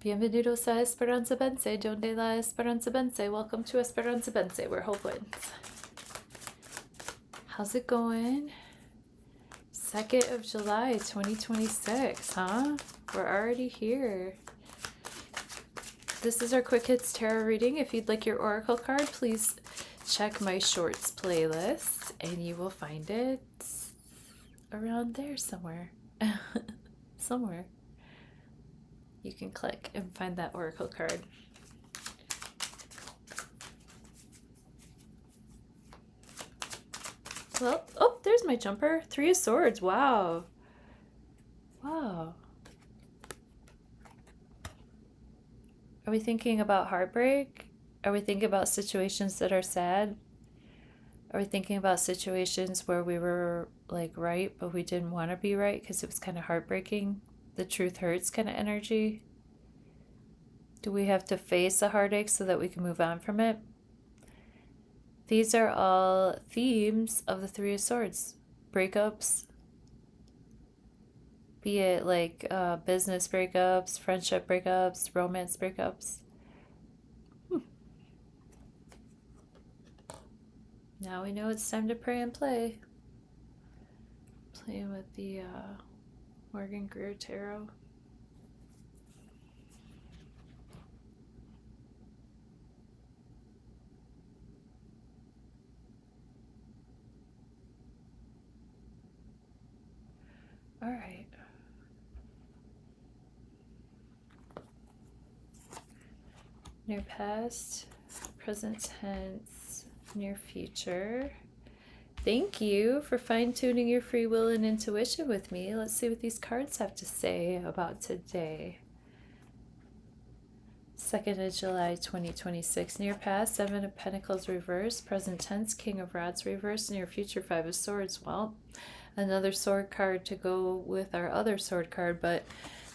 Bienvenidos a Esperanza, donde la Esperanza vence. Welcome to Esperanza, where hope wins. How's it going? 2nd of July, 2026, huh? We're already here. This is our Quick Hits Tarot reading. If you'd like your Oracle card, please check my Shorts playlist, and you will find it around there somewhere. Somewhere. You can click and find that Oracle card. Well, oh, there's my jumper. 3 of Swords. Wow. Wow. Are we thinking about heartbreak? Are we thinking about situations that are sad? Are we thinking about situations where we were like right, but we didn't want to be right because it was kind of heartbreaking? The truth hurts kind of energy? Do we have to face a heartache so that we can move on from it? These are all themes of the 3 of Swords. Breakups, be it like business breakups, friendship breakups, romance breakups. Now we know it's time to pray and play. Playing with the Morgan Greer Tarot. All right. Near past, present tense, near future. Thank you for fine-tuning your free will and intuition with me. Let's see what these cards have to say about today. 2nd of July, 2026. Near past, 7 of Pentacles reversed. Present tense, King of Rods reversed. Near future, 5 of Swords. Well, another sword card to go with our other sword card, but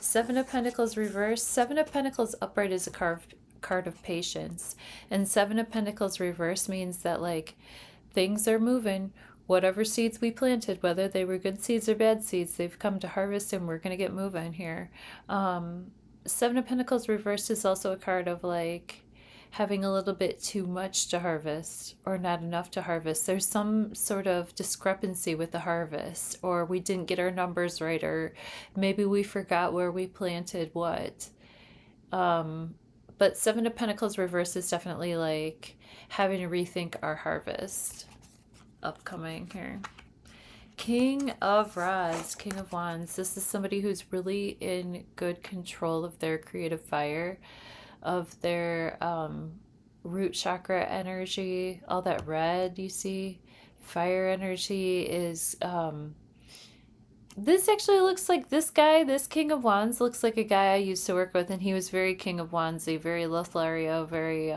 7 of Pentacles reversed. 7 of Pentacles upright is a card of patience, and 7 of Pentacles reversed means that like things are moving. Whatever seeds we planted, whether they were good seeds or bad seeds, they've come to harvest, and we're going to get moving here. 7 of Pentacles reversed is also a card of like having a little bit too much to harvest or not enough to harvest. There's some sort of discrepancy with the harvest, or we didn't get our numbers right, or maybe we forgot where we planted what. But 7 of Pentacles reverse is definitely like having to rethink our harvest upcoming here. King of Rods, King of Wands. This is somebody who's really in good control of their creative fire, of their root chakra energy. All that red you see, fire energy is... This actually looks like this guy, this King of Wands, looks like a guy I used to work with, and he was very King of Wandsy, very Lothario, very,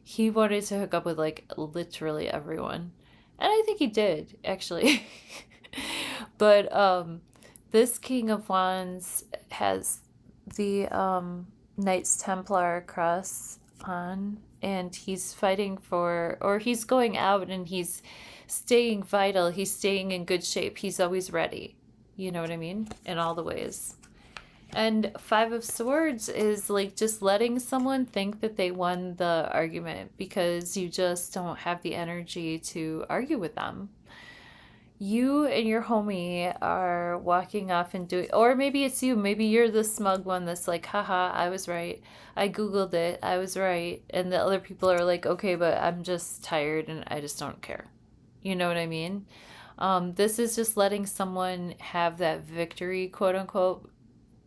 he wanted to hook up with, like, literally everyone. And I think he did, actually. But, this King of Wands has the, Knights Templar cross on, and he's fighting for, or he's going out and he's staying vital, he's staying in good shape, he's always ready, you know what I mean, in all the ways. And 5 of Swords is like just letting someone think that they won the argument because you just don't have the energy to argue with them. You and your homie are walking off and doing, or maybe it's you, maybe you're the smug one that's like, haha, I was right, I googled it, I was right, and the other people are like, okay, but I'm just tired and I just don't care. You know what I mean? This is just letting someone have that victory, quote unquote,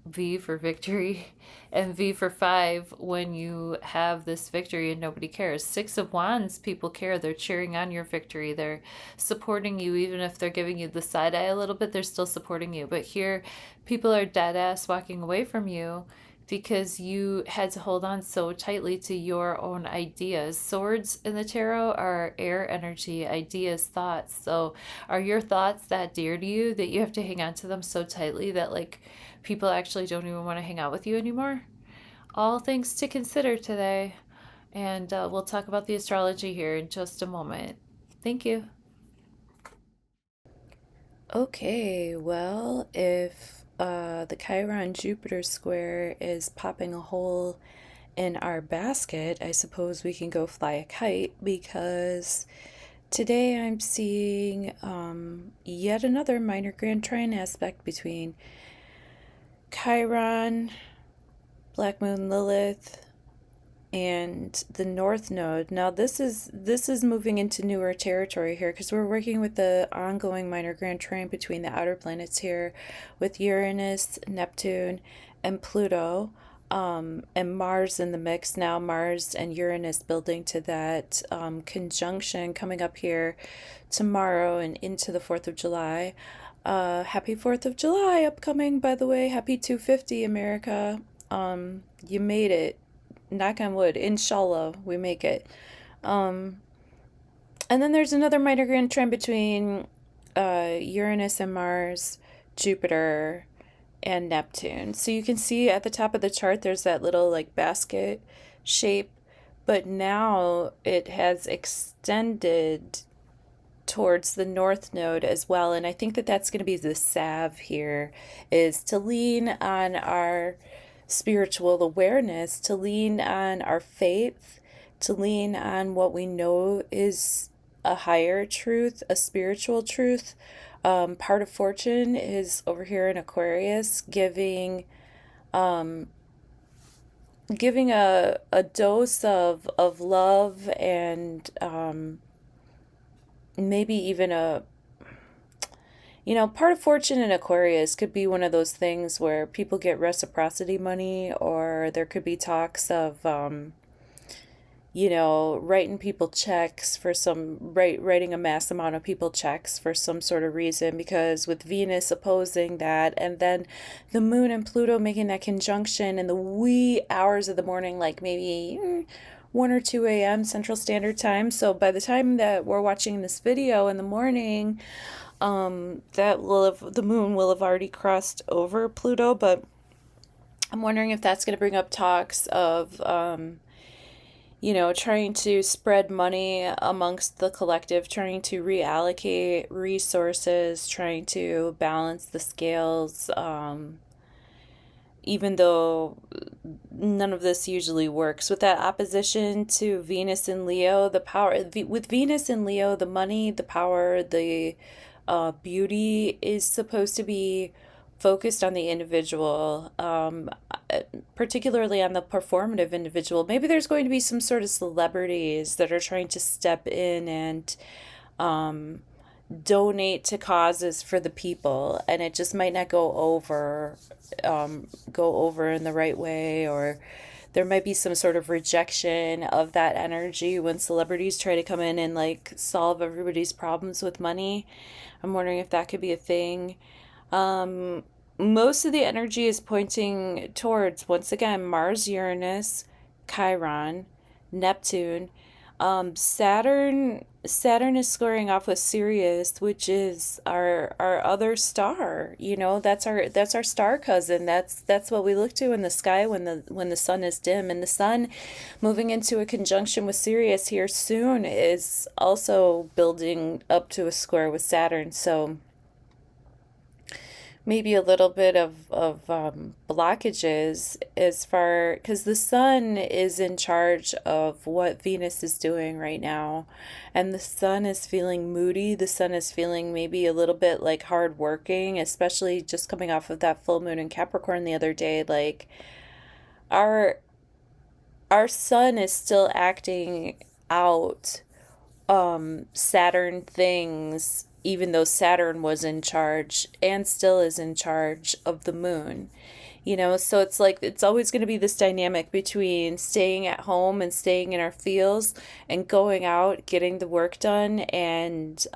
V for victory, and V for 5 when you have this victory and nobody cares. 6 of Wands, people care. They're cheering on your victory. They're supporting you, even if they're giving you the side eye a little bit, they're still supporting you. But here, people are dead ass walking away from you because you had to hold on so tightly to your own ideas. Swords in the tarot are air energy, ideas, thoughts. So are your thoughts that dear to you that you have to hang on to them so tightly that like people actually don't even want to hang out with you anymore? All things to consider today. And we'll talk about the astrology here in just a moment. Thank you. Okay, well, if the Chiron Jupiter square is popping a hole in our basket. I suppose we can go fly a kite because today I'm seeing yet another minor grand trine aspect between Chiron, Black Moon Lilith, and the North Node. Now this is moving into newer territory here because we're working with the ongoing minor grand trine between the outer planets here with Uranus, Neptune, and Pluto, and Mars in the mix now. Mars and Uranus building to that conjunction coming up here tomorrow and into the 4th of July. Happy 4th of July upcoming, by the way. Happy 250, America. You made it. Knock on wood. Inshallah, we make it. And then there's another minor grand trine between Uranus and Mars, Jupiter, and Neptune. So you can see at the top of the chart there's that little like basket shape, but now it has extended towards the North Node as well. And I think that that's going to be the salve here, is to lean on our spiritual awareness, to lean on our faith, to lean on what we know is a higher truth, a spiritual truth. Part of fortune is over here in Aquarius, giving a dose of love and maybe even part of fortune in Aquarius could be one of those things where people get reciprocity money, or there could be talks of, writing people checks for writing a mass amount of people checks for some sort of reason, because with Venus opposing that, and then the moon and Pluto making that conjunction in the wee hours of the morning, like maybe 1 or 2 a.m. Central Standard Time. So by the time that we're watching this video in the morning, the moon will have already crossed over Pluto. But I'm wondering if that's going to bring up talks of trying to spread money amongst the collective, trying to reallocate resources, trying to balance the scales, even though none of this usually works. With that opposition to Venus and Leo, with Venus and Leo, the money, the power, the beauty is supposed to be focused on the individual, particularly on the performative individual. Maybe there's going to be some sort of celebrities that are trying to step in and donate to causes for the people, and it just might not go over in the right way, or there might be some sort of rejection of that energy when celebrities try to come in and like solve everybody's problems with money. I'm wondering if that could be a thing. Most of the energy is pointing towards, once again, Mars, Uranus, Chiron, Neptune. Saturn is squaring off with Sirius, which is our other star. That's our star cousin. That's what we look to in the sky when the sun is dim. And the sun moving into a conjunction with Sirius here soon is also building up to a square with Saturn. So maybe a little bit of blockages as far, because the sun is in charge of what Venus is doing right now, and the sun is feeling moody. The sun is feeling maybe a little bit like hardworking, especially just coming off of that full moon in Capricorn the other day. Like our sun is still acting out Saturn things, even though Saturn was in charge and still is in charge of the moon. So it's like it's always going to be this dynamic between staying at home and staying in our fields and going out, getting the work done, and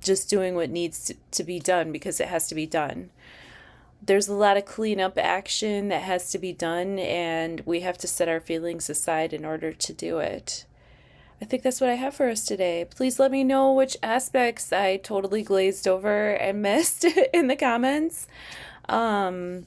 just doing what needs to be done because it has to be done. There's a lot of cleanup action that has to be done, and we have to set our feelings aside in order to do it. I think that's what I have for us today. Please let me know which aspects I totally glazed over and missed in the comments. Does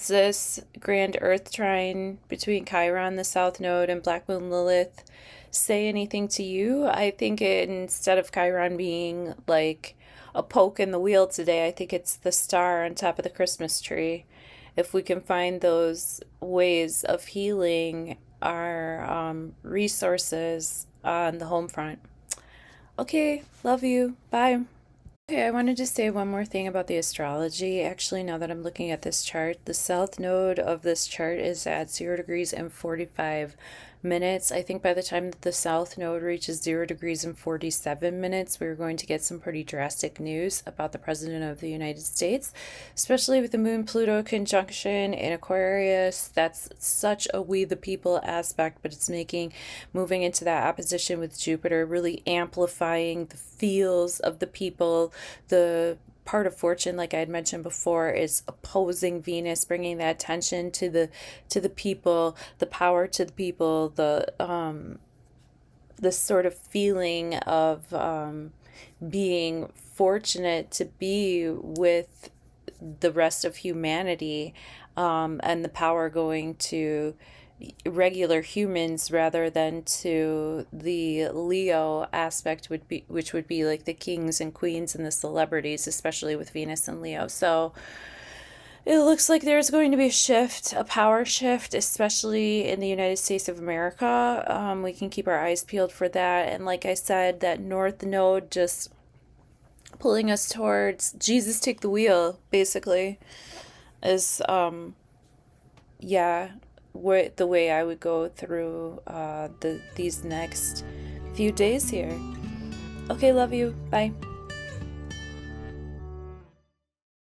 this grand Earth trine between Chiron, the South Node, and Black Moon Lilith say anything to you? I think instead of Chiron being like a poke in the wheel today. I think it's the star on top of the Christmas tree. If we can find those ways of healing our resources on the home front. Okay, love you. Bye. Okay, I wanted to say one more thing about the astrology. Actually, now that I'm looking at this chart, the south node of this chart is at 0 degrees and 45 minutes. I think by the time that the south node reaches 0 degrees and 47 minutes, we're going to get some pretty drastic news about the President of the United States, especially with the Moon-Pluto conjunction in Aquarius. That's such a we the people aspect, but it's moving into that opposition with Jupiter, really amplifying the feels of the people. The part of fortune, like I had mentioned before, is opposing Venus, bringing that attention to the people, the power to the people, the sort of feeling of being fortunate to be with the rest of humanity, and the power going to regular humans rather than to the Leo aspect, which would be like the kings and queens and the celebrities, especially with Venus and Leo. So it looks like there's going to be a shift, a power shift, especially in the United States of America. We can keep our eyes peeled for that. And like I said, that north node just pulling us towards Jesus take the wheel, basically, is yeah, the way I would go through these next few days here. Okay, love you. Bye.